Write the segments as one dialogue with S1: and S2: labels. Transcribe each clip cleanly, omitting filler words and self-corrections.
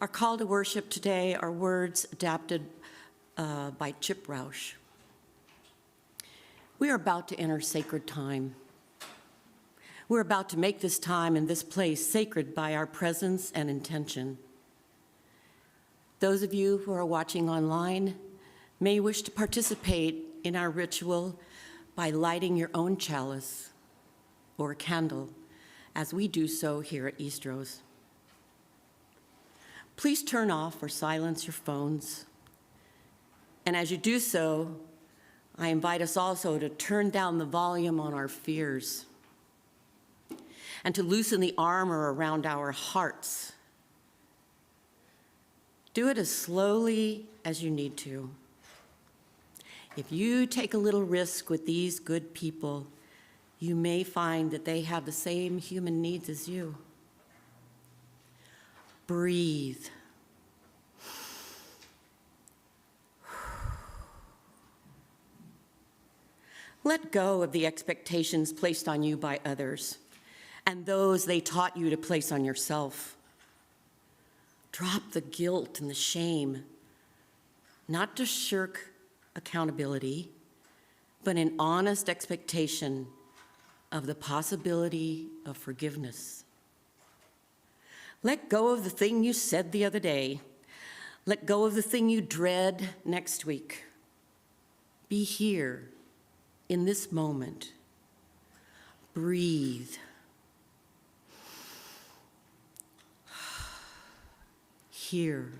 S1: Our call to worship today are words adapted by Chip Rausch. We are about to enter sacred time. We're about to make this time and this place sacred by our presence and intention. Those of you who are watching online may wish to participate in our ritual by lighting your own chalice or a candle, as we do so here at Eastrose. Please turn off or silence your phones. And as you do so, I invite us also to turn down the volume on our fears and to loosen the armor around our hearts. Do it as slowly as you need to. If you take a little risk with these good people, you may find that they have the same human needs as you. Breathe. Let go of the expectations placed on you by others and those they taught you to place on yourself. Drop the guilt and the shame, not to shirk accountability, but an honest expectation of the possibility of forgiveness. Let go of the thing you said the other day. Let go of the thing you dread next week. Be here in this moment. Breathe. Here.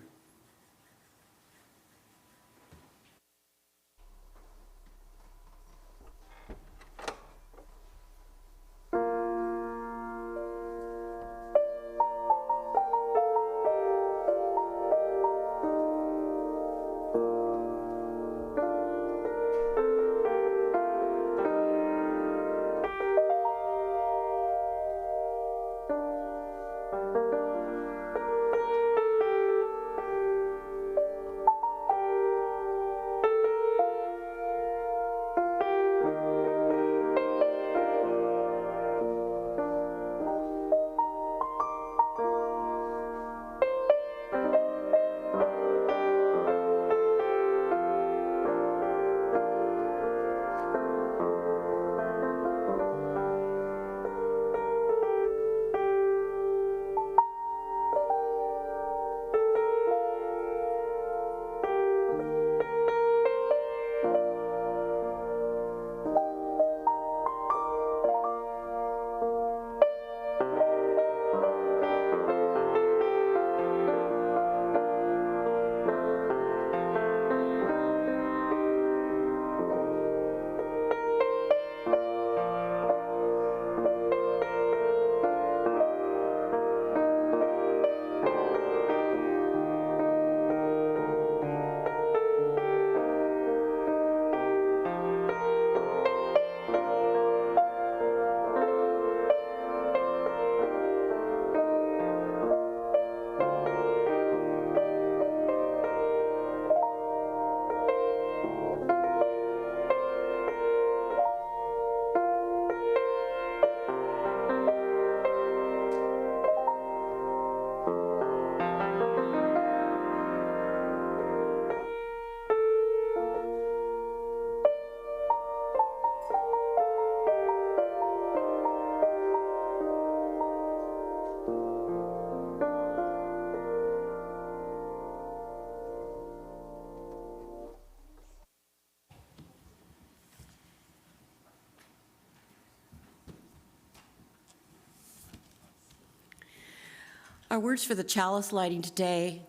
S1: Our words for the chalice lighting today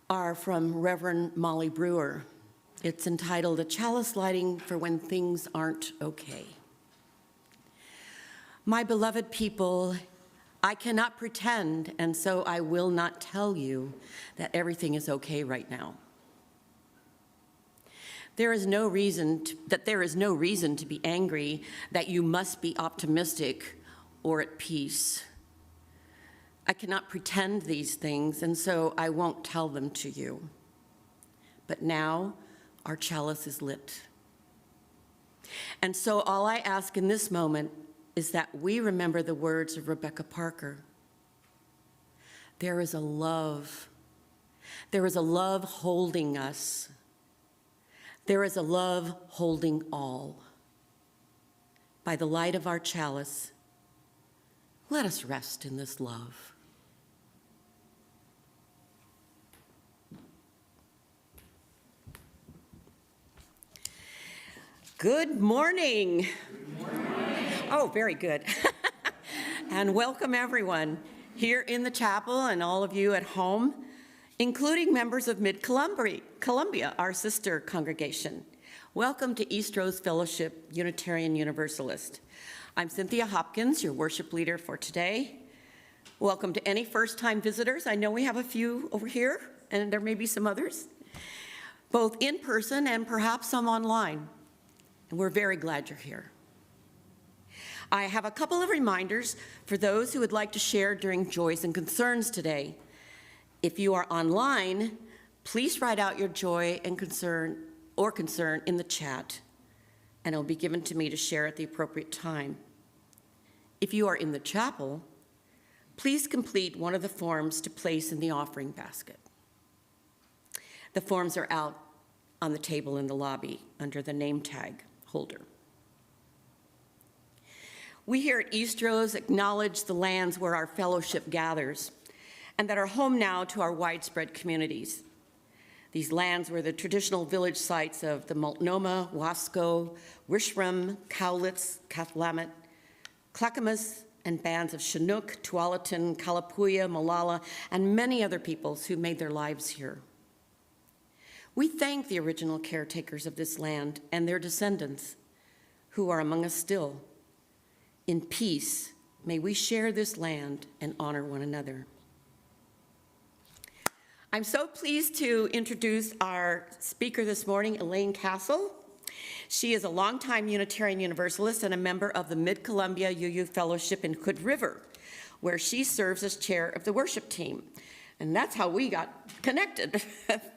S1: are from Reverend Molly Brewer. It's entitled, "A Chalice Lighting for When Things Aren't Okay." My beloved people, I cannot pretend, and so I will not tell you that everything is okay right now. There is no reason to be angry, that you must be optimistic or at peace. I cannot pretend these things, and so I won't tell them to you. But now our chalice is lit. And so all I ask in this moment is that we remember the words of Rebecca Parker. There is a love There is a love holding us. There is a love holding all. By the light of our chalice, let us rest in this love. Good morning. Good morning. Oh, very good. And welcome everyone here in the chapel and all of you at home, including members of Mid-Columbia, our sister congregation. Welcome to Eastrose Fellowship, Unitarian Universalist. I'm Cynthia Hopkins, your worship leader for today. Welcome to any first-time visitors. I know we have a few over here, and there may be some others, both in person and perhaps some online. And we're very glad you're here. I have a couple of reminders for those who would like to share during joys and concerns today. If you are online, please write out your joy and concern in the chat, and it'll be given to me to share at the appropriate time. If you are in the chapel, please complete one of the forms to place in the offering basket. The forms are out on the table in the lobby under the name tag holder. We here at Eastrose acknowledge the lands where our fellowship gathers and that are home now to our widespread communities. These lands were the traditional village sites of the Multnomah, Wasco, Gresham, Cowlitz, Cathlamet, Clackamas, and bands of Chinook, Tualatin, Kalapuya, Molalla, and many other peoples who made their lives here. We thank the original caretakers of this land and their descendants who are among us still. In peace, may we share this land and honor one another. I'm so pleased to introduce our speaker this morning, Elaine Castle. She is a longtime Unitarian Universalist and a member of the Mid-Columbia UU Fellowship in Hood River, where she serves as chair of the worship team. And that's how we got connected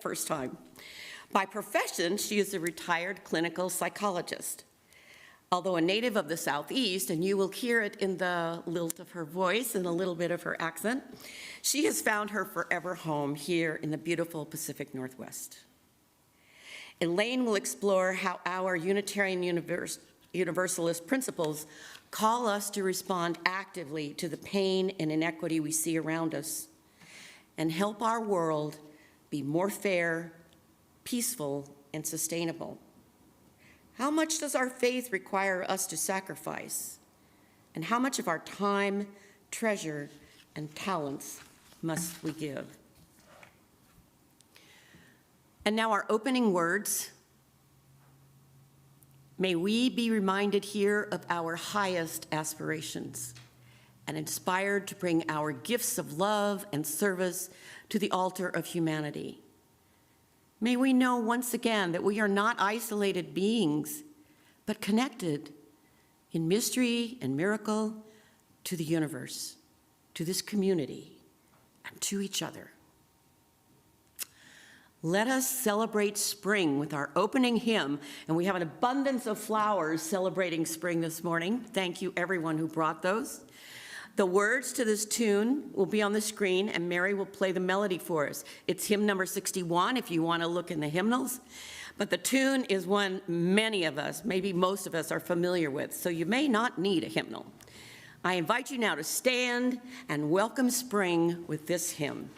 S1: first time. By profession, she is a retired clinical psychologist. Although a native of the Southeast, and you will hear it in the lilt of her voice and a little bit of her accent, she has found her forever home here in the beautiful Pacific Northwest. Elaine will explore how our Unitarian Universalist principles call us to respond actively to the pain and inequity we see around us and help our world be more fair, peaceful, and sustainable. How much does our faith require us to sacrifice? And how much of our time, treasure, and talents must we give? And now our opening words. May we be reminded here of our highest aspirations and inspired to bring our gifts of love and service to the altar of humanity. May we know once again that we are not isolated beings, but connected in mystery and miracle to the universe, to this community, and to each other. Let us celebrate spring with our opening hymn, and we have an abundance of flowers celebrating spring this morning. Thank you, everyone who brought those. The words to this tune will be on the screen, and Mary will play the melody for us. It's hymn number 61, if you want to look in the hymnals. But the tune is one many of us, maybe most of us, are familiar with, so you may not need a hymnal. I invite you now to stand and welcome spring with this hymn.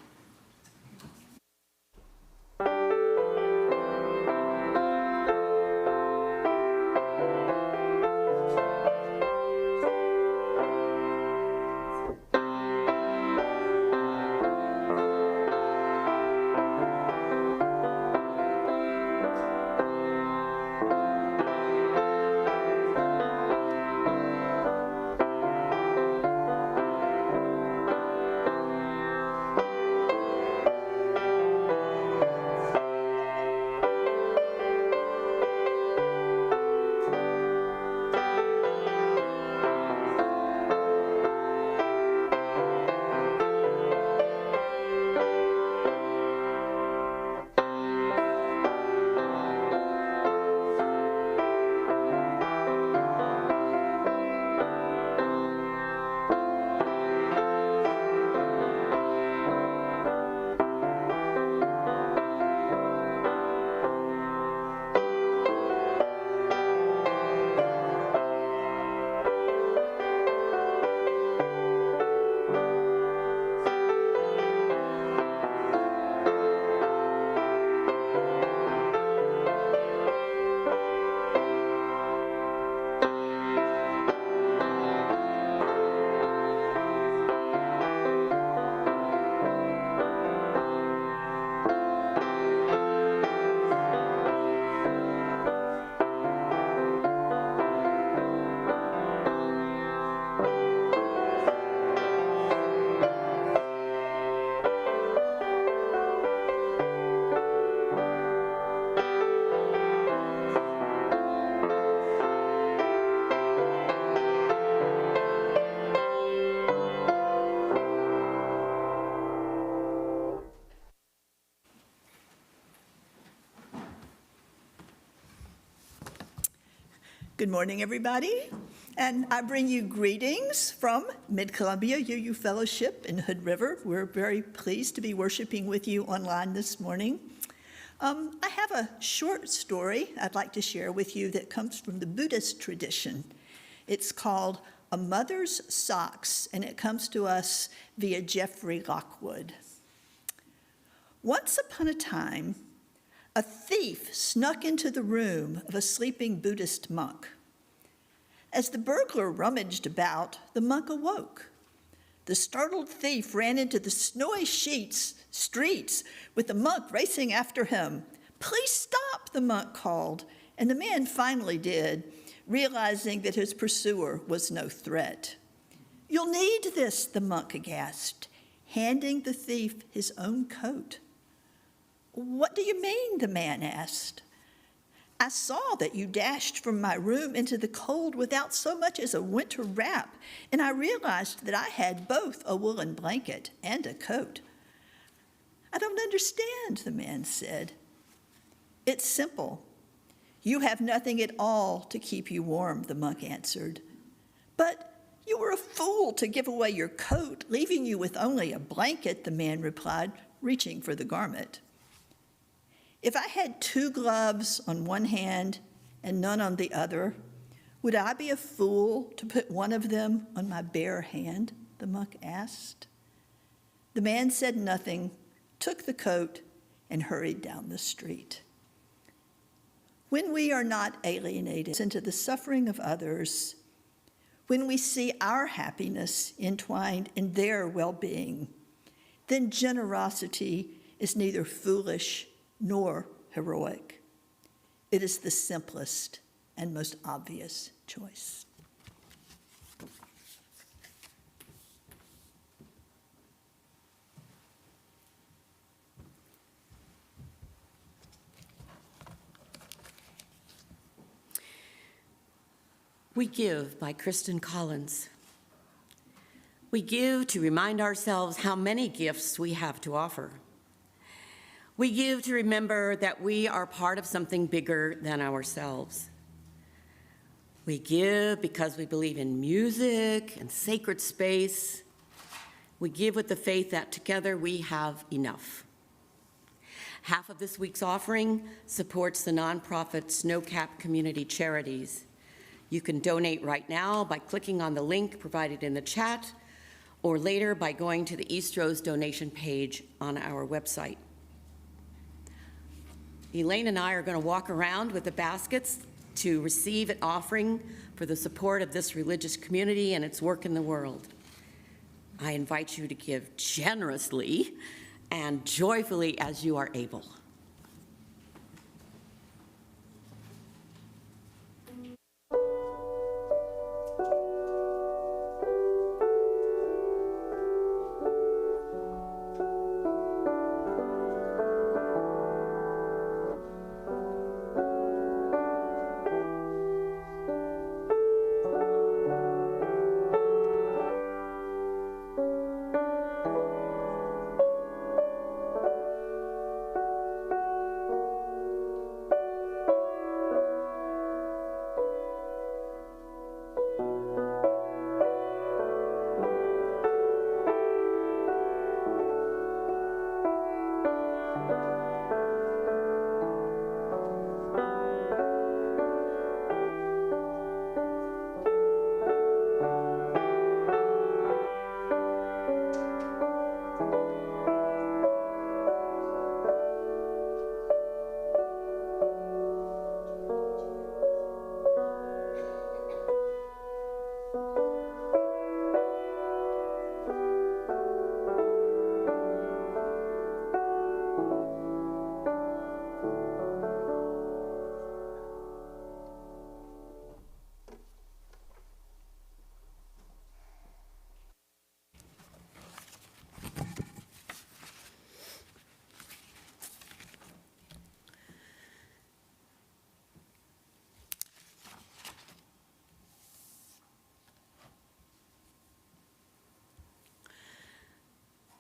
S2: Good morning, everybody. And I bring you greetings from Mid-Columbia UU Fellowship in Hood River. We're very pleased to be worshiping with you online this morning. I have a short story I'd like to share with you that comes from the Buddhist tradition. It's called A Mother's Socks, and it comes to us via Jeffrey Lockwood. Once upon a time, a thief snuck into the room of a sleeping Buddhist monk. As the burglar rummaged about, the monk awoke. The startled thief ran into the snowy streets with the monk racing after him. "Please stop," the monk called, and the man finally did, realizing that his pursuer was no threat. "You'll need this," the monk gasped, handing the thief his own coat. "What do you mean?" the man asked. "I saw that you dashed from my room into the cold without so much as a winter wrap, and I realized that I had both a woolen blanket and a coat." "I don't understand," the man said. "It's simple. You have nothing at all to keep you warm," the monk answered. "But you were a fool to give away your coat, leaving you with only a blanket," the man replied, reaching for the garment. "If I had 2 gloves on one hand and none on the other, would I be a fool to put one of them on my bare hand?" the monk asked. The man said nothing, took the coat, and hurried down the street. When we are not alienated into the suffering of others, when we see our happiness entwined in their well-being, then generosity is neither foolish nor heroic. It is the simplest and most obvious choice.
S1: We Give by Kristen Collins. We give to remind ourselves how many gifts we have to offer. We give to remember that we are part of something bigger than ourselves. We give because we believe in music and sacred space. We give with the faith that together we have enough. Half of this week's offering supports the nonprofit Snowcap Community Charities. You can donate right now by clicking on the link provided in the chat, or later by going to the Eastrose donation page on our website. Elaine and I are going to walk around with the baskets to receive an offering for the support of this religious community and its work in the world. I invite you to give generously and joyfully as you are able.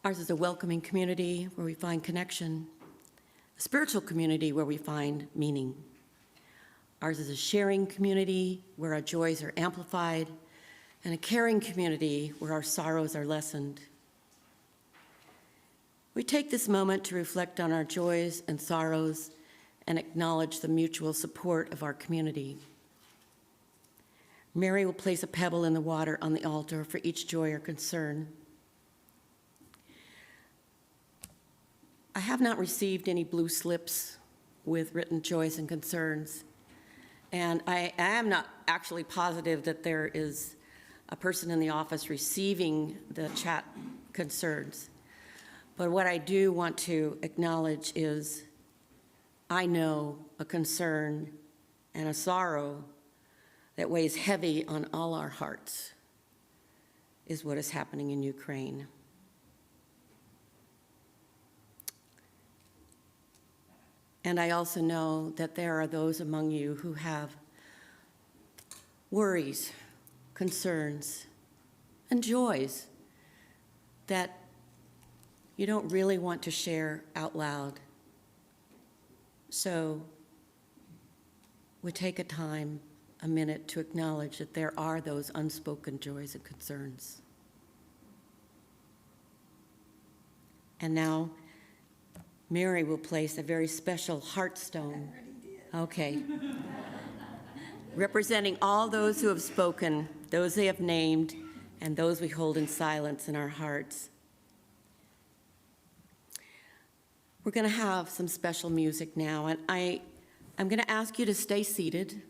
S1: Ours is a welcoming community where we find connection, a spiritual community where we find meaning. Ours is a sharing community where our joys are amplified, and a caring community where our sorrows are lessened. We take this moment to reflect on our joys and sorrows and acknowledge the mutual support of our community. Mary will place a pebble in the water on the altar for each joy or concern. I have not received any blue slips with written joys and concerns, and I am not actually positive that there is a person in the office receiving the chat concerns. But what I do want to acknowledge is I know a concern and a sorrow that weighs heavy on all our hearts is what is happening in Ukraine. And I also know that there are those among you who have worries, concerns, and joys that you don't really want to share out loud. So we take a minute to acknowledge that there are those unspoken joys and concerns. And now, Mary will place a very special heart stone. Okay. Representing all those who have spoken, those they have named, and those we hold in silence in our hearts. We're going to have some special music now, and I'm going to ask you to stay seated.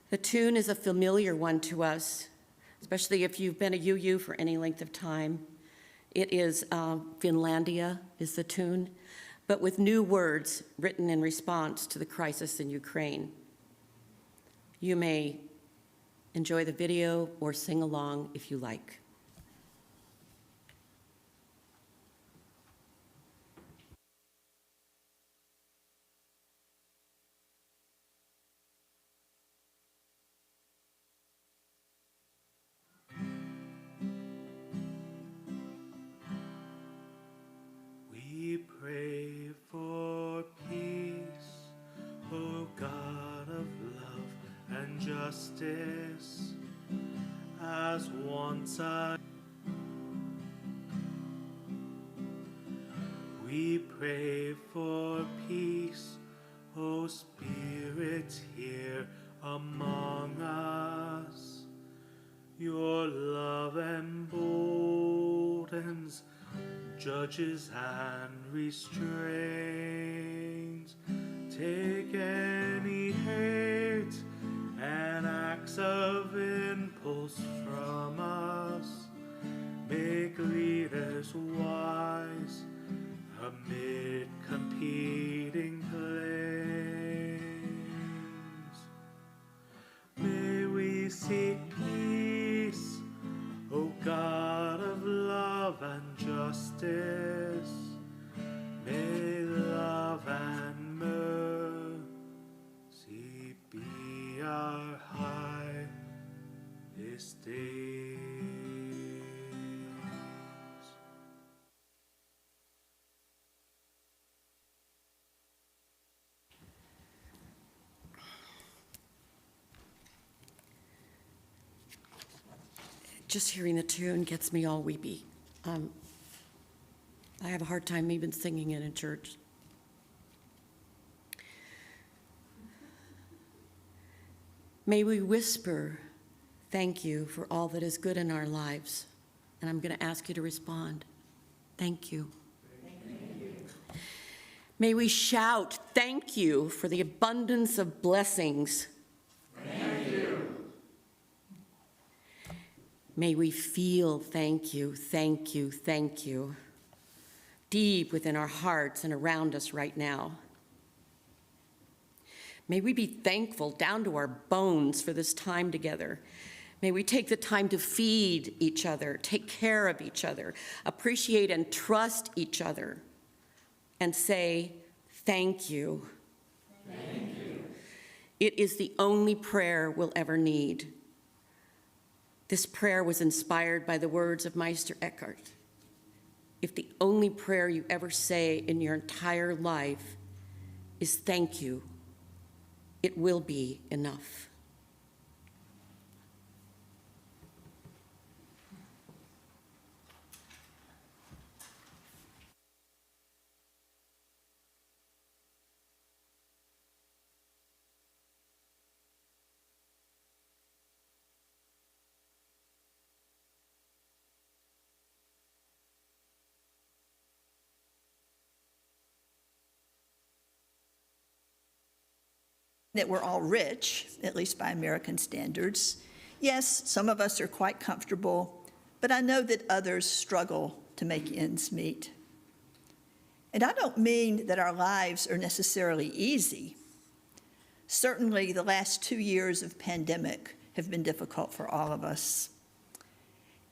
S1: The tune is a familiar one to us, especially if you've been a UU for any length of time. It is Finlandia is the tune, but with new words written in response to the crisis in Ukraine. You may enjoy the video or sing along if you like.
S3: We pray for peace, O God of love and justice, as once we pray for peace, O Spirit here among us. Your love emboldens, judges and restrains. Take any hate and acts of impulse from us. Make leaders wise amid competing claims. May we seek peace, O God of love and justice. May love and mercy be our highest days.
S1: Just hearing the tune gets me all weepy. I have a hard time even singing it in church. May we whisper thank you for all that is good in our lives. And I'm going to ask you to respond. Thank you. Thank you. May we shout thank you for the abundance of blessings.
S3: Thank you.
S1: May we feel thank you, thank you, thank you, deep within our hearts and around us right now. May we be thankful down to our bones for this time together. May we take the time to feed each other, take care of each other, appreciate and trust each other, and say thank you.
S3: Thank you.
S1: It is the only prayer we'll ever need. This prayer was inspired by the words of Meister Eckhart. If the only prayer you ever say in your entire life is thank you, It will be enough.
S2: That we're all rich, at least by American standards. Yes, some of us are quite comfortable, but I know that others struggle to make ends meet. And I don't mean that our lives are necessarily easy. Certainly, the last 2 years of pandemic have been difficult for all of us.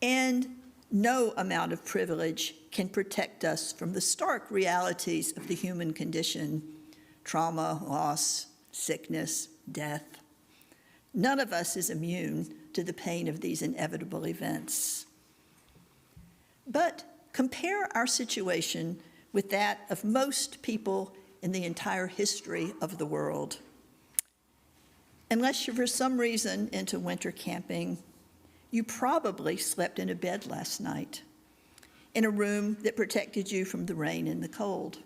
S2: And no amount of privilege can protect us from the stark realities of the human condition: trauma, loss, sickness, death. None of us is immune to the pain of these inevitable events. But compare our situation with that of most people in the entire history of the world. Unless you're for some reason into winter camping, you probably slept in a bed last night, in a room that protected you from the rain and the cold.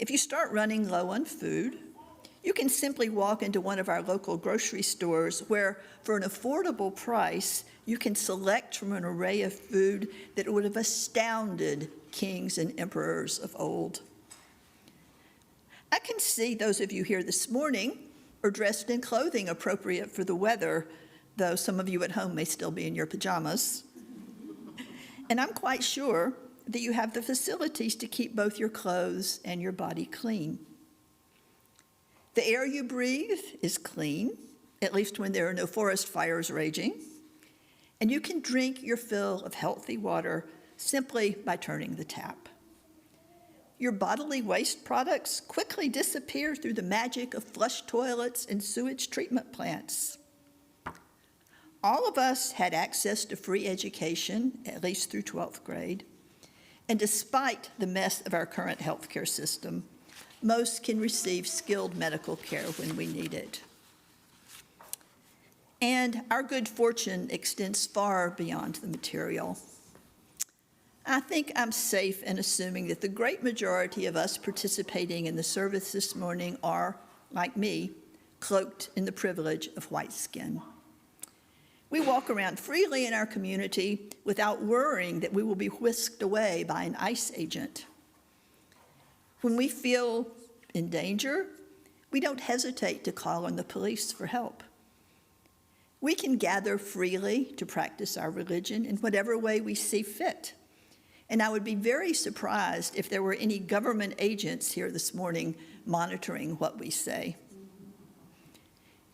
S2: If you start running low on food, you can simply walk into one of our local grocery stores where, for an affordable price, you can select from an array of food that would have astounded kings and emperors of old. I can see those of you here this morning are dressed in clothing appropriate for the weather, though some of you at home may still be in your pajamas. And I'm quite sure that you have the facilities to keep both your clothes and your body clean. The air you breathe is clean, at least when there are no forest fires raging, and you can drink your fill of healthy water simply by turning the tap. Your bodily waste products quickly disappear through the magic of flush toilets and sewage treatment plants. All of us had access to free education, at least through 12th grade, and despite the mess of our current healthcare system, most can receive skilled medical care when we need it. And our good fortune extends far beyond the material. I think I'm safe in assuming that the great majority of us participating in the service this morning are, like me, cloaked in the privilege of white skin. We walk around freely in our community without worrying that we will be whisked away by an ICE agent. When we feel in danger, we don't hesitate to call on the police for help. We can gather freely to practice our religion in whatever way we see fit. And I would be very surprised if there were any government agents here this morning monitoring what we say.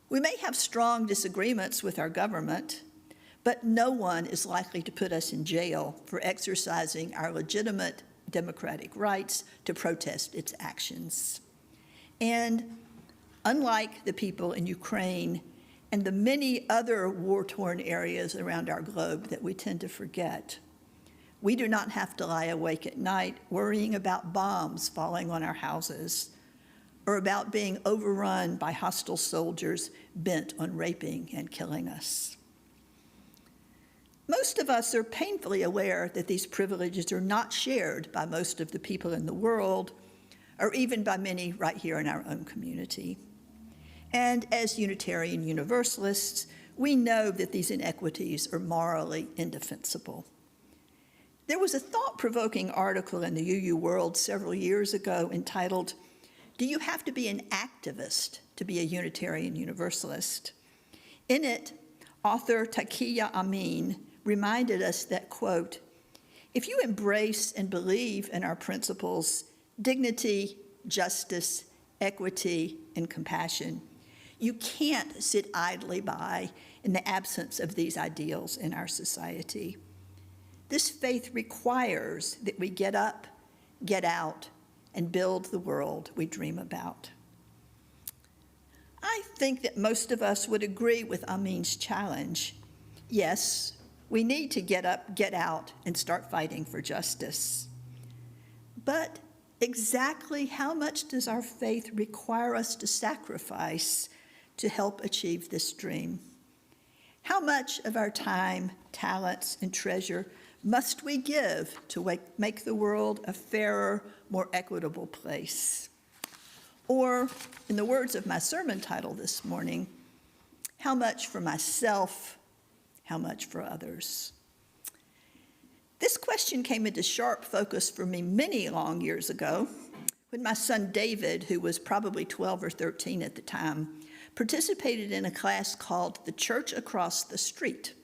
S2: We may have strong disagreements with our government, but no one is likely to put us in jail for exercising our legitimate democratic rights to protest its actions. And unlike the people in Ukraine and the many other war-torn areas around our globe that we tend to forget, we do not have to lie awake at night worrying about bombs falling on our houses or about being overrun by hostile soldiers bent on raping and killing us. Most of us are painfully aware that these privileges are not shared by most of the people in the world, or even by many right here in our own community. And as Unitarian Universalists, we know that these inequities are morally indefensible. There was a thought-provoking article in the UU World several years ago entitled, "Do You Have to Be an Activist to Be a Unitarian Universalist?" In it, author Taqiyya Amin reminded us that, quote, "If you embrace and believe in our principles, dignity, justice, equity, and compassion, you can't sit idly by in the absence of these ideals in our society. This faith requires that we get up, get out, and build the world we dream about." I think that most of us would agree with Amin's challenge. Yes, we need to get up, get out, and start fighting for justice. But Exactly how much does our faith require us to sacrifice to help achieve this dream? How much of our time, talents, and treasure must we give to make the world a fairer, more equitable place? Or, in the words of my sermon title this morning, how much for myself, how much for others? This question came into sharp focus for me many long years ago when my son David, who was probably 12 or 13 at the time, participated in a class called The Church Across the Street.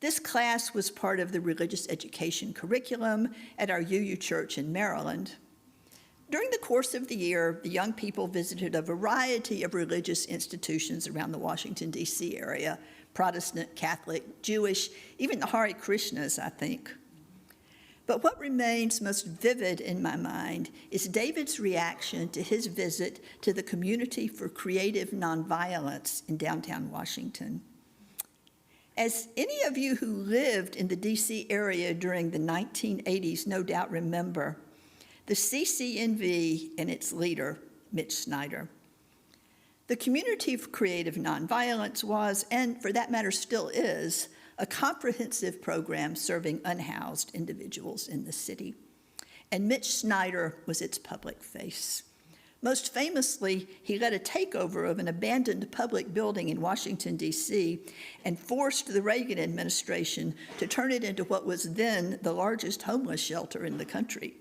S2: This class was part of the religious education curriculum at our UU Church in Maryland. During the course of the year, the young people visited a variety of religious institutions around the Washington, D.C. area, Protestant, Catholic, Jewish, even the Hare Krishnas, I think. But what remains most vivid in my mind is David's reaction to his visit to the Community for Creative Nonviolence in downtown Washington. As any of you who lived in the D.C. area during the 1980s no doubt remember, the CCNV and its leader, Mitch Snyder. The Community for Creative Nonviolence was, and for that matter still is, a comprehensive program serving unhoused individuals in the city. And Mitch Snyder was its public face. Most famously, he led a takeover of an abandoned public building in Washington, D.C., and forced the Reagan administration to turn it into what was then the largest homeless shelter in the country.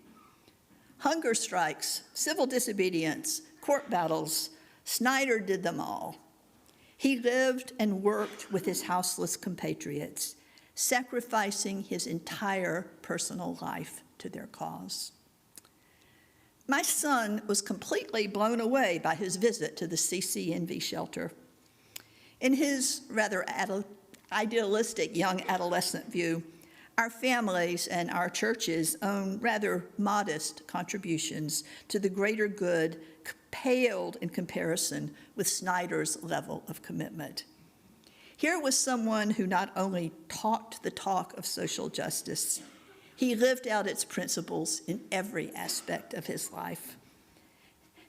S2: Hunger strikes, civil disobedience, court battles, Snyder did them all. He lived and worked with his houseless compatriots, sacrificing his entire personal life to their cause. My son was completely blown away by his visit to the CCNV shelter. In his rather idealistic young adolescent view, our families and our churches own rather modest contributions to the greater good paled in comparison with Snyder's level of commitment. Here was someone who not only talked the talk of social justice, he lived out its principles in every aspect of his life.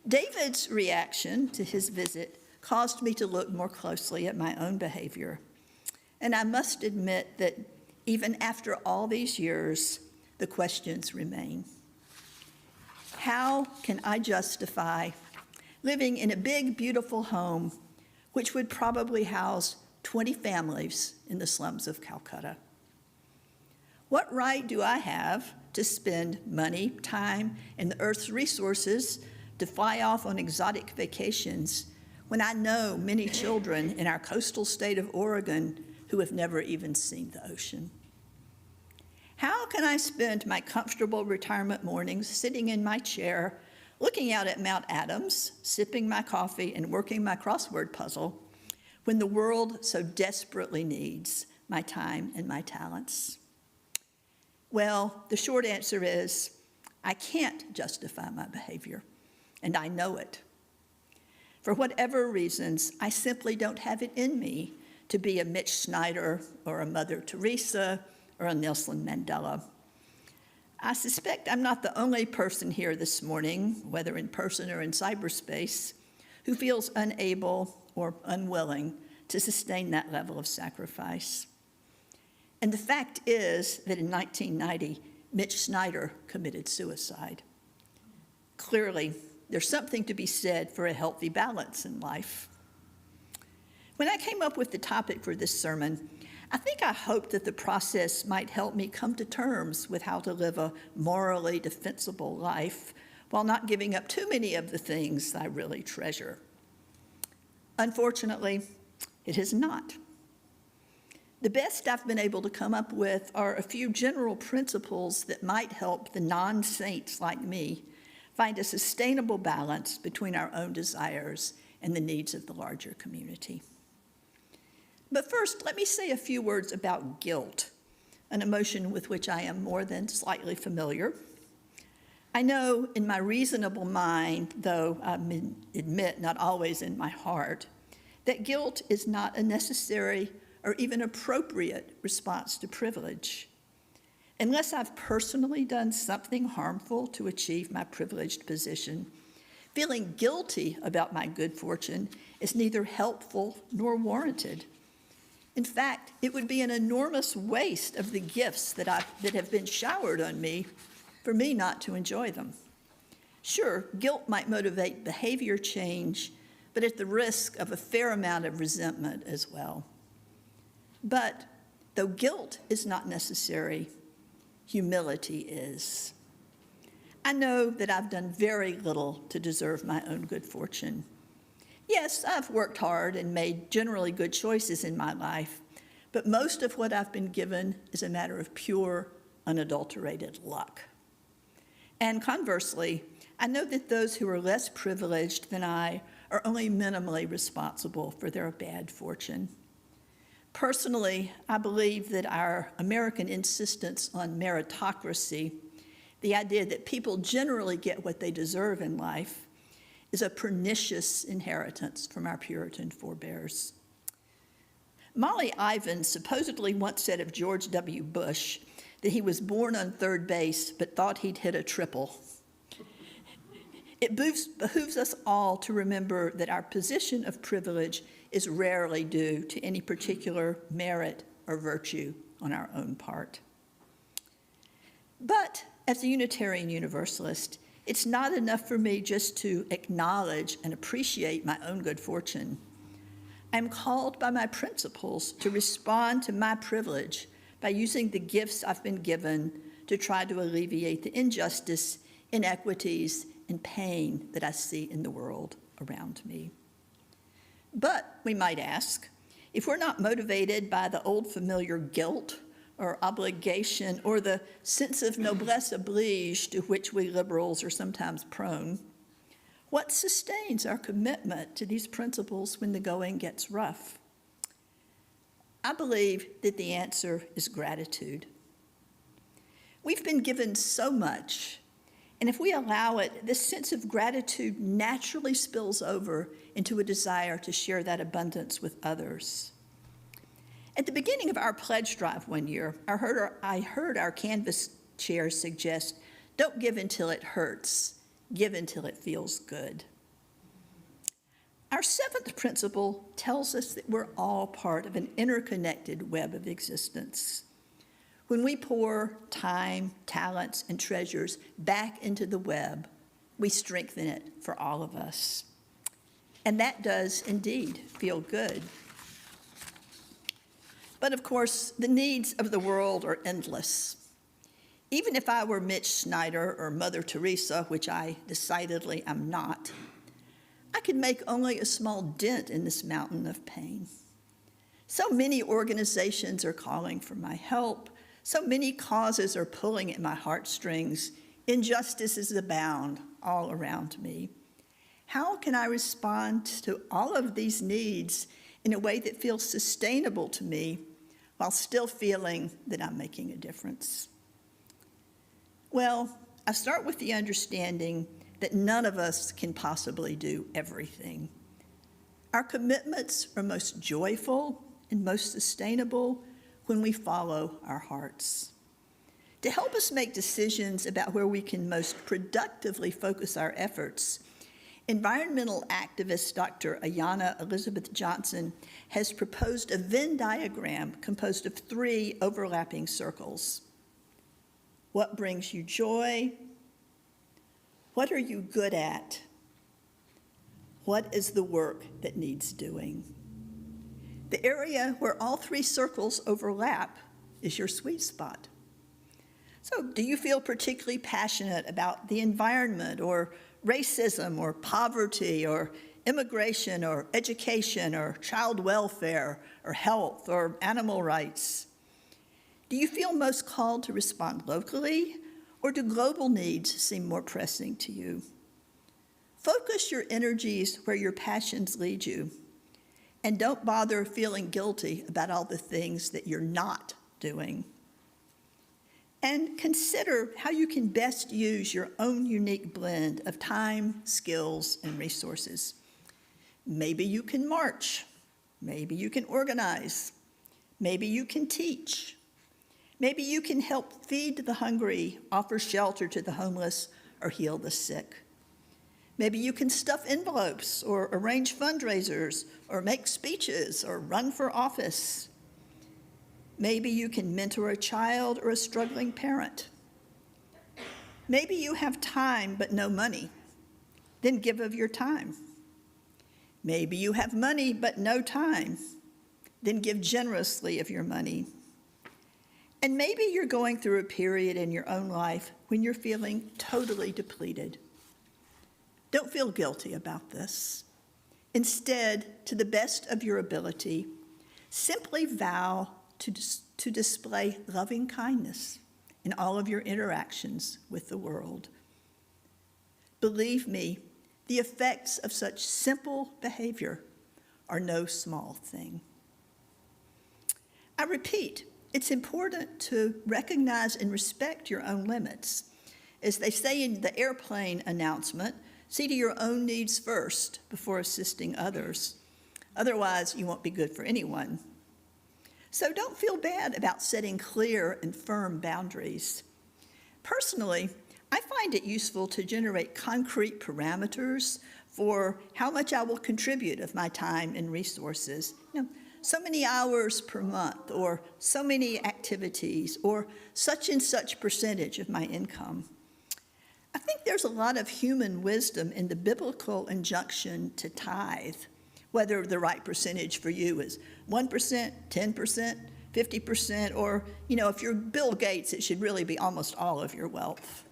S2: David's reaction to his visit caused me to look more closely at my own behavior. And I must admit that even after all these years, the questions remain. How can I justify living in a big, beautiful home, which would probably house 20 families in the slums of Calcutta? What right do I have to spend money, time, and the earth's resources to fly off on exotic vacations when I know many children in our coastal state of Oregon who have never even seen the ocean? How can I spend my comfortable retirement mornings sitting in my chair, looking out at Mount Adams, sipping my coffee and working my crossword puzzle, when the world so desperately needs my time and my talents? Well, the short answer is, I can't justify my behavior, and I know it. For whatever reasons, I simply don't have it in me to be a Mitch Snyder or a Mother Teresa or a Nelson Mandela. I suspect I'm not the only person here this morning, whether in person or in cyberspace, who feels unable or unwilling to sustain that level of sacrifice. And the fact is that in 1990, Mitch Snyder committed suicide. Clearly, there's something to be said for a healthy balance in life. When I came up with the topic for this sermon, I think I hoped that the process might help me come to terms with how to live a morally defensible life while not giving up too many of the things I really treasure. Unfortunately, it has not. The best I've been able to come up with are a few general principles that might help the non-saints like me find a sustainable balance between our own desires and the needs of the larger community. But first, let me say a few words about guilt, an emotion with which I am more than slightly familiar. I know in my reasonable mind, though I admit not always in my heart, that guilt is not a necessary or even appropriate response to privilege. Unless I've personally done something harmful to achieve my privileged position, feeling guilty about my good fortune is neither helpful nor warranted. In fact, it would be an enormous waste of the gifts that have been showered on me for me not to enjoy them. Sure, guilt might motivate behavior change, but at the risk of a fair amount of resentment as well. But though guilt is not necessary, humility is. I know that I've done very little to deserve my own good fortune. Yes, I've worked hard and made generally good choices in my life, but most of what I've been given is a matter of pure, unadulterated luck. And conversely, I know that those who are less privileged than I are only minimally responsible for their bad fortune. Personally, I believe that our American insistence on meritocracy, the idea that people generally get what they deserve in life, is a pernicious inheritance from our Puritan forebears. Molly Ivins supposedly once said of George W. Bush that he was born on third base but thought he'd hit a triple. It behooves us all to remember that our position of privilege is rarely due to any particular merit or virtue on our own part. But as a Unitarian Universalist, it's not enough for me just to acknowledge and appreciate my own good fortune. I'm called by my principles to respond to my privilege by using the gifts I've been given to try to alleviate the injustice, inequities, and pain that I see in the world around me. But, we might ask, if we're not motivated by the old familiar guilt or obligation or the sense of noblesse oblige to which we liberals are sometimes prone, what sustains our commitment to these principles when the going gets rough? I believe that the answer is gratitude. We've been given so much, and if we allow it, this sense of gratitude naturally spills over into a desire to share that abundance with others. At the beginning of our pledge drive one year, I heard our canvas chair suggest, "Don't give until it hurts, give until it feels good." Our seventh principle tells us that we're all part of an interconnected web of existence. When we pour time, talents, and treasures back into the web, we strengthen it for all of us. And that does indeed feel good. But of course, the needs of the world are endless. Even if I were Mitch Snyder or Mother Teresa, which I decidedly am not, I could make only a small dent in this mountain of pain. So many organizations are calling for my help. So many causes are pulling at my heartstrings. Injustices abound all around me. How can I respond to all of these needs in a way that feels sustainable to me while still feeling that I'm making a difference? Well, I start with the understanding that none of us can possibly do everything. Our commitments are most joyful and most sustainable when we follow our hearts. To help us make decisions about where we can most productively focus our efforts, environmental activist Dr. Ayanna Elizabeth Johnson has proposed a Venn diagram composed of 3 overlapping circles. What brings you joy? What are you good at? What is the work that needs doing? The area where all 3 circles overlap is your sweet spot. So, do you feel particularly passionate about the environment or racism or poverty or immigration or education or child welfare or health or animal rights? Do you feel most called to respond locally, or do global needs seem more pressing to you? Focus your energies where your passions lead you, and don't bother feeling guilty about all the things that you're not doing. And consider how you can best use your own unique blend of time, skills, and resources. Maybe you can march. Maybe you can organize. Maybe you can teach. Maybe you can help feed the hungry, offer shelter to the homeless, or heal the sick. Maybe you can stuff envelopes or arrange fundraisers or make speeches or run for office. Maybe you can mentor a child or a struggling parent. Maybe you have time but no money. Then give of your time. Maybe you have money but no time. Then give generously of your money. And maybe you're going through a period in your own life when you're feeling totally depleted. Don't feel guilty about this. Instead, to the best of your ability, simply vow to display loving kindness in all of your interactions with the world. Believe me, the effects of such simple behavior are no small thing. I repeat, it's important to recognize and respect your own limits. As they say in the airplane announcement, see to your own needs first before assisting others. Otherwise, you won't be good for anyone. So don't feel bad about setting clear and firm boundaries. Personally, I find it useful to generate concrete parameters for how much I will contribute of my time and resources. So many hours per month, or so many activities, or such and such percentage of my income. I think there's a lot of human wisdom in the biblical injunction to tithe, whether the right percentage for you is 1%, 10%, 50%, or, if you're Bill Gates, it should really be almost all of your wealth.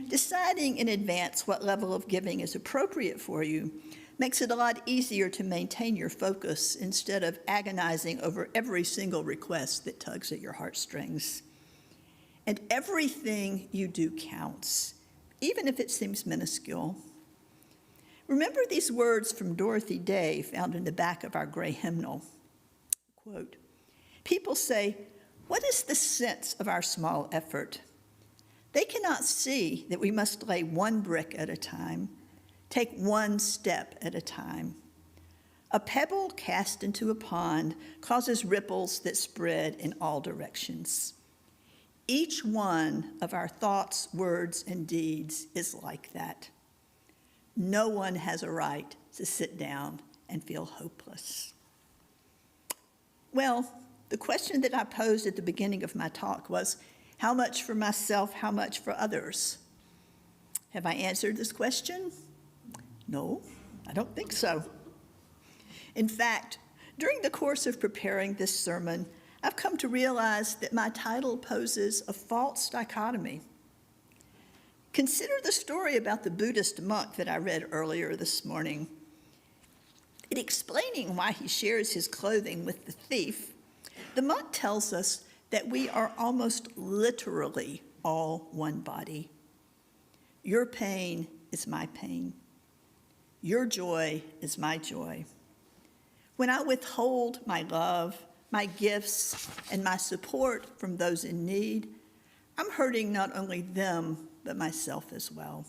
S2: Deciding in advance what level of giving is appropriate for you makes it a lot easier to maintain your focus instead of agonizing over every single request that tugs at your heartstrings. And everything you do counts, even if it seems minuscule. Remember these words from Dorothy Day found in the back of our gray hymnal. Quote, "People say, 'What is the sense of our small effort?' They cannot see that we must lay one brick at a time, take one step at a time. A pebble cast into a pond causes ripples that spread in all directions. Each one of our thoughts, words, and deeds is like that. No one has a right to sit down and feel hopeless." Well, the question that I posed at the beginning of my talk was, how much for myself, how much for others? Have I answered this question? No, I don't think so. In fact, during the course of preparing this sermon, I've come to realize that my title poses a false dichotomy. Consider the story about the Buddhist monk that I read earlier this morning. In explaining why he shares his clothing with the thief, the monk tells us that we are almost literally all one body. Your pain is my pain. Your joy is my joy. When I withhold my love, my gifts, and my support from those in need, I'm hurting not only them, but myself as well.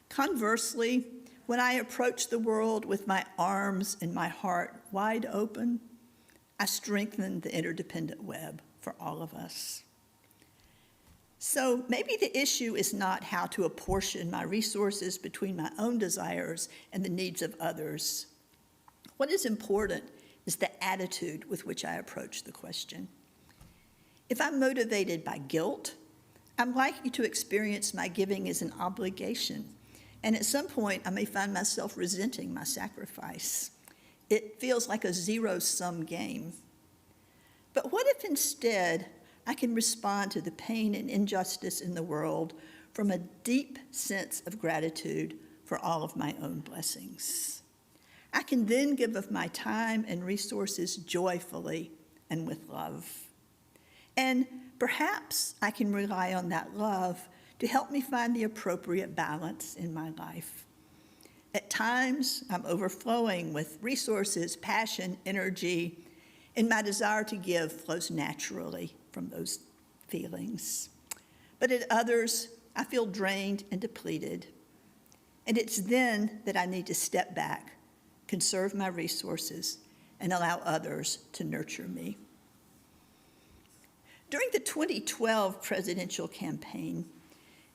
S2: Conversely, when I approach the world with my arms and my heart wide open, I strengthen the interdependent web for all of us. So maybe the issue is not how to apportion my resources between my own desires and the needs of others. What is important is the attitude with which I approach the question. If I'm motivated by guilt, I'm likely to experience my giving as an obligation, and at some point I may find myself resenting my sacrifice. It feels like a zero-sum game. But what if instead I can respond to the pain and injustice in the world from a deep sense of gratitude for all of my own blessings? I can then give of my time and resources joyfully and with love. And perhaps I can rely on that love to help me find the appropriate balance in my life. At times, I'm overflowing with resources, passion, energy, and my desire to give flows naturally from those feelings. But at others, I feel drained and depleted. And it's then that I need to step back, conserve my resources, and allow others to nurture me. During the 2012 presidential campaign,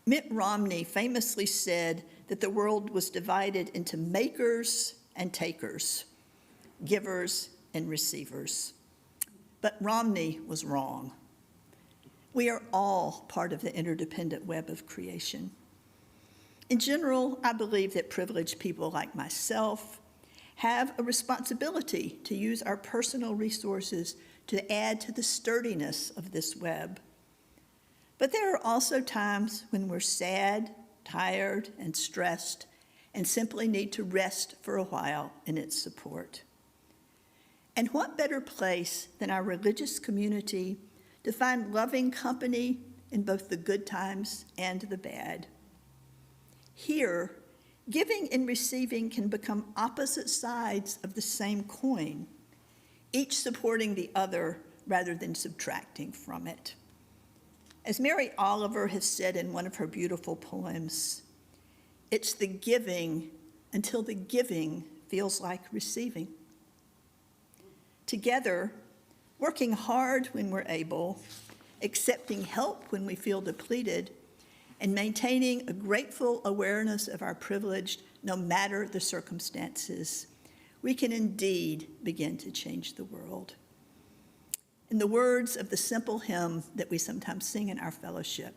S2: Mitt Romney famously said that the world was divided into makers and takers, givers and receivers. But Romney was wrong. We are all part of the interdependent web of creation. In general, I believe that privileged people like myself have a responsibility to use our personal resources to add to the sturdiness of this web. But there are also times when we're sad, tired, and stressed, and simply need to rest for a while in its support. And what better place than our religious community to find loving company in both the good times and the bad? Here, giving and receiving can become opposite sides of the same coin, each supporting the other rather than subtracting from it. As Mary Oliver has said in one of her beautiful poems, it's the giving until the giving feels like receiving. Together, working hard when we're able, accepting help when we feel depleted, and maintaining a grateful awareness of our privilege no matter the circumstances, we can indeed begin to change the world. In the words of the simple hymn that we sometimes sing in our fellowship,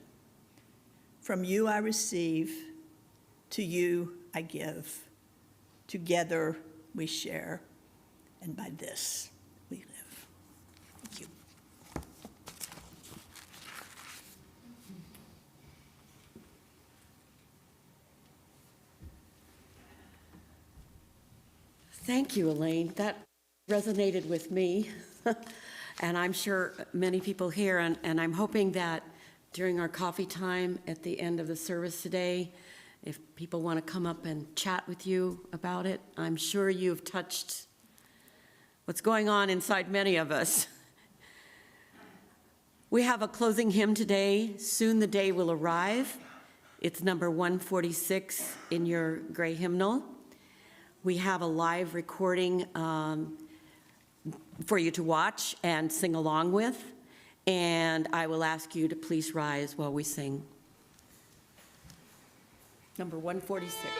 S2: from you I receive, to you I give. Together we share, and by this we live. Thank you.
S1: Thank you, Elaine. That resonated with me, and I'm sure many people here, and I'm hoping that during our coffee time at the end of the service today, if people want to come up and chat with you about it, I'm sure you've touched what's going on inside many of us. We have a closing hymn today, Soon the Day Will Arrive. It's number 146 in your gray hymnal. We have a live recording for you to watch and sing along with, and I will ask you to please rise while we sing. Number 146.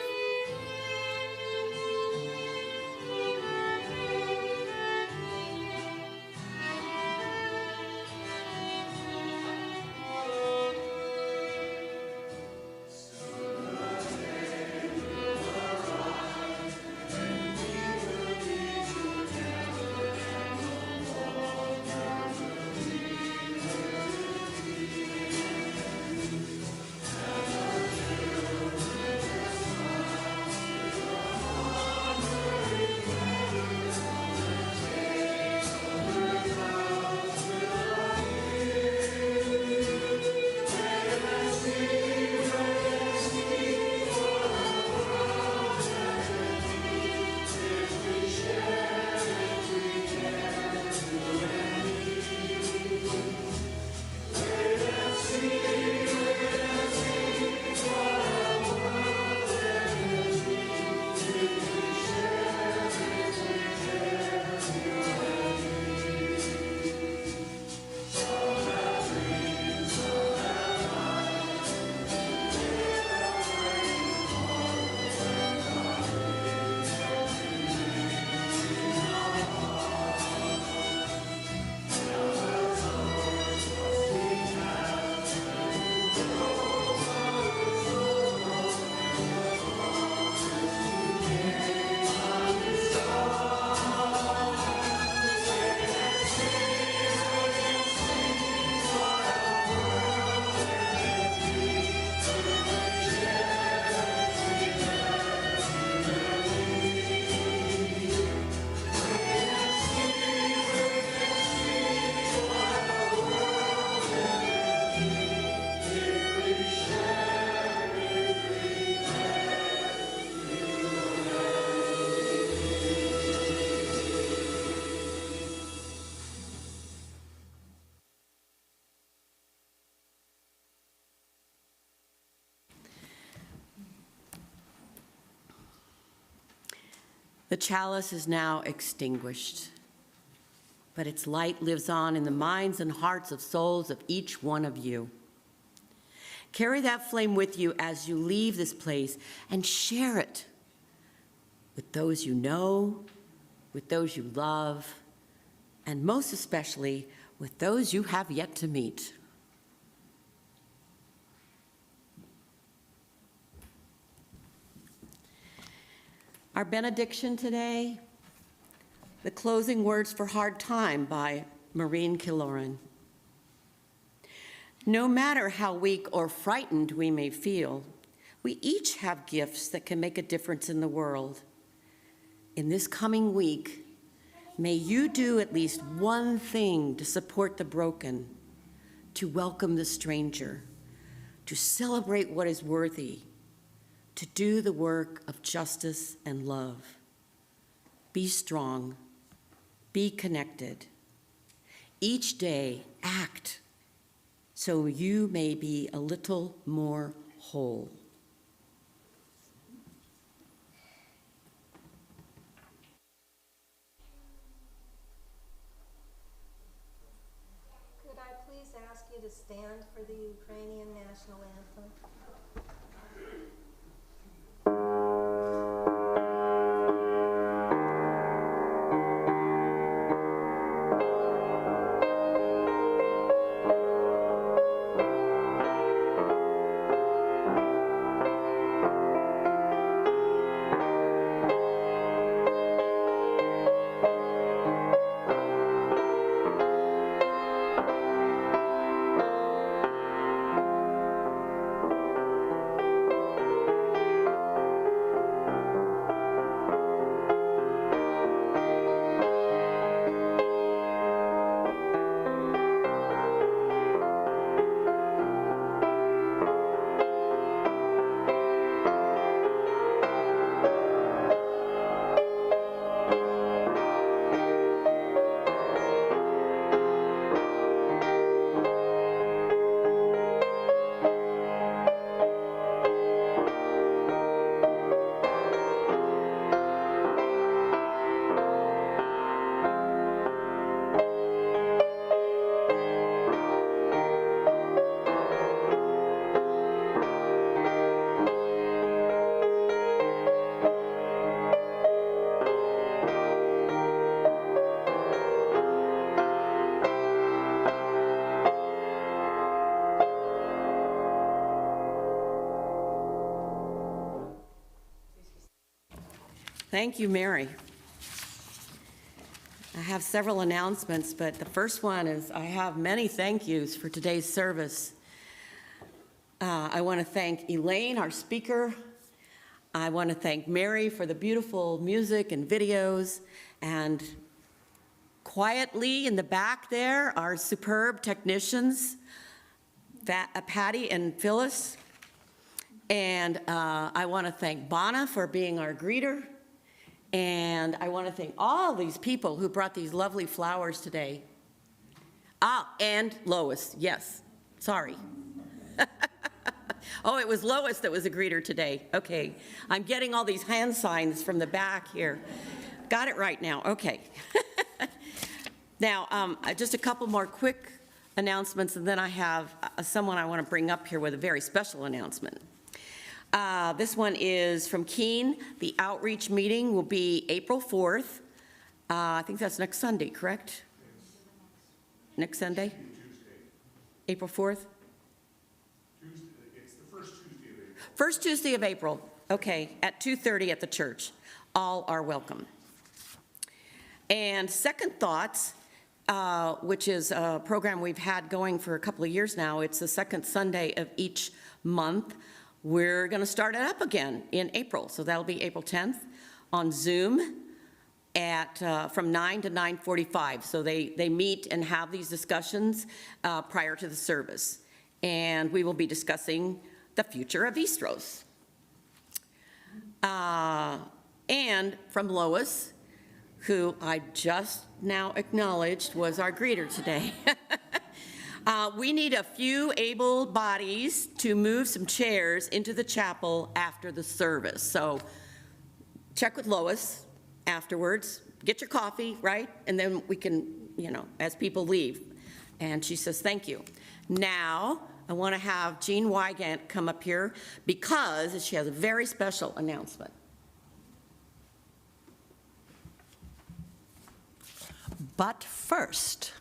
S1: The chalice is now extinguished. but its light lives on in the minds and hearts of souls of each one of you. Carry that flame with you as you leave this place and share it with those you know, with those you love, and most especially with those you have yet to meet. Our benediction today, the closing words for Hard Time by Maureen Killoran. No matter how weak or frightened we may feel, we each have gifts that can make a difference in the world. In this coming week, may you do at least one thing to support the broken, to welcome the stranger, to celebrate what is worthy, to do the work of justice and love. Be strong, be connected. Each day, act so you may be a little more whole.
S4: Could I please ask you to stand for the Ukrainian national anthem?
S1: Thank you, Mary. I have several announcements, but the first one is I have many thank yous for today's service. I want to thank Elaine, our speaker. I want to thank Mary for the beautiful music and videos, and quietly in the back there, our superb technicians, Patty and Phyllis. And I want to thank Bonna for being our greeter. And I want to thank all these people who brought these lovely flowers today. And Lois, yes, sorry. Oh, it was Lois that was a greeter today. Okay, I'm getting all these hand signs from the back here. Got it right now, okay. Now, just a couple more quick announcements, and then I have someone I want to bring up here with a very special announcement. This one is from Keene. The outreach meeting will be April 4th. I think that's next Sunday, correct? Next Sunday? April 4th?
S3: It's the first Tuesday of April.
S1: First Tuesday of April, okay, at 2:30 at the church. All are welcome. And Second Thoughts, which is a program we've had going for a couple of years now. It's the second Sunday of each month. We're going to start it up again in April, so that'll be April 10th on Zoom at from 9 to 9:45. So they meet and have these discussions prior to the service, and we will be discussing the future of Eastrose. And from Lois, who I just now acknowledged was our greeter today. We need a few able bodies to move some chairs into the chapel after the service. So check with Lois afterwards, get your coffee, right? And then we can as people leave. And she says, thank you. Now, I want to have Jean Wygant come up here because she has a very special announcement.
S2: But first,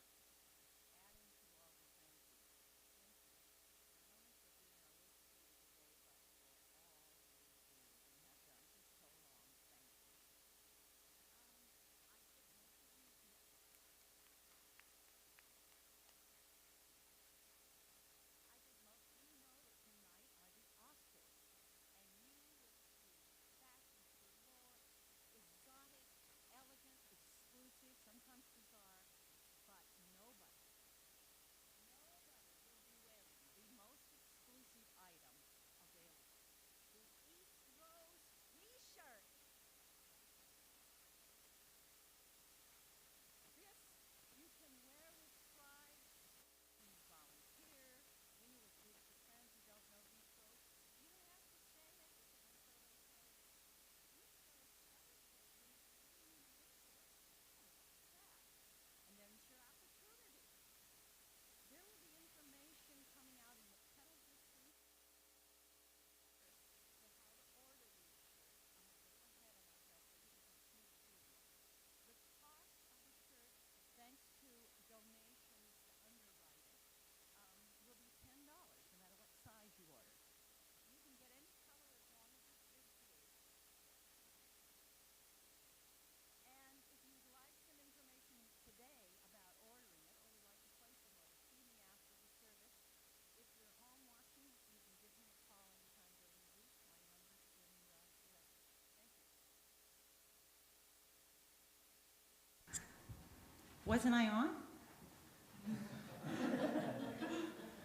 S5: Wasn't I on?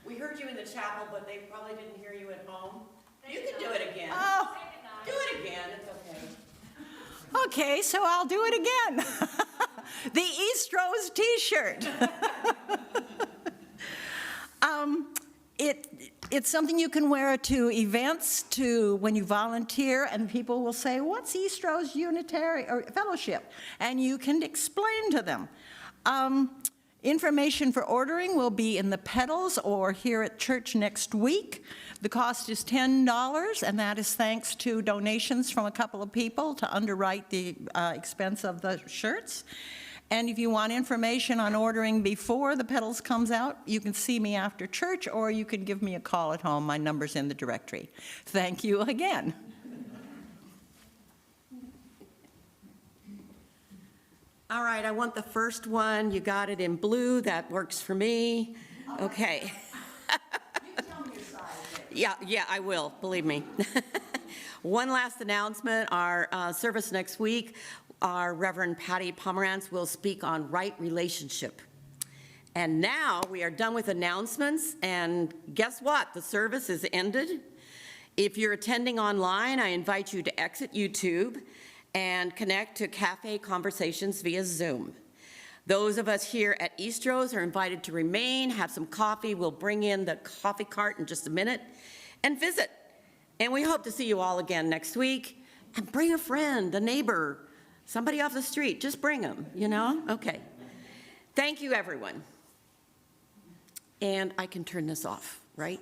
S1: We heard you in the chapel, but they probably didn't hear you at home. You can do it again.
S2: oh,
S1: Do it again, it's okay.
S2: okay, so I'll do it again. The Eastrose t-shirt. It's something you can wear to events, to when you volunteer, and people will say, what's Eastrose Unitarian or Fellowship? And you can explain to them. Information for ordering will be in the pedals or here at church next week. The cost is $10, and that is thanks to donations from a couple of people to underwrite the expense of the shirts. And if you want information on ordering before the pedals comes out, you can see me after church, or you can give me a call at home. My number's in the directory. Thank you again.
S1: All right, I want the first one. You got it in blue. That works for me. Okay.
S2: You can tell me your size.
S1: Yeah, I will, believe me. One last announcement. Our service next week, our Reverend Patty Pomerantz will speak on right relationship. And now we are done with announcements, and guess what? The service is ended. If you're attending online, I invite you to exit YouTube and connect to Cafe Conversations via Zoom. Those of us here at Eastrose are invited to remain, have some coffee. We'll bring in the coffee cart in just a minute, and visit. And we hope to see you all again next week. And bring a friend, a neighbor, somebody off the street. Just bring them, Okay. Thank you, everyone. And I can turn this off, right?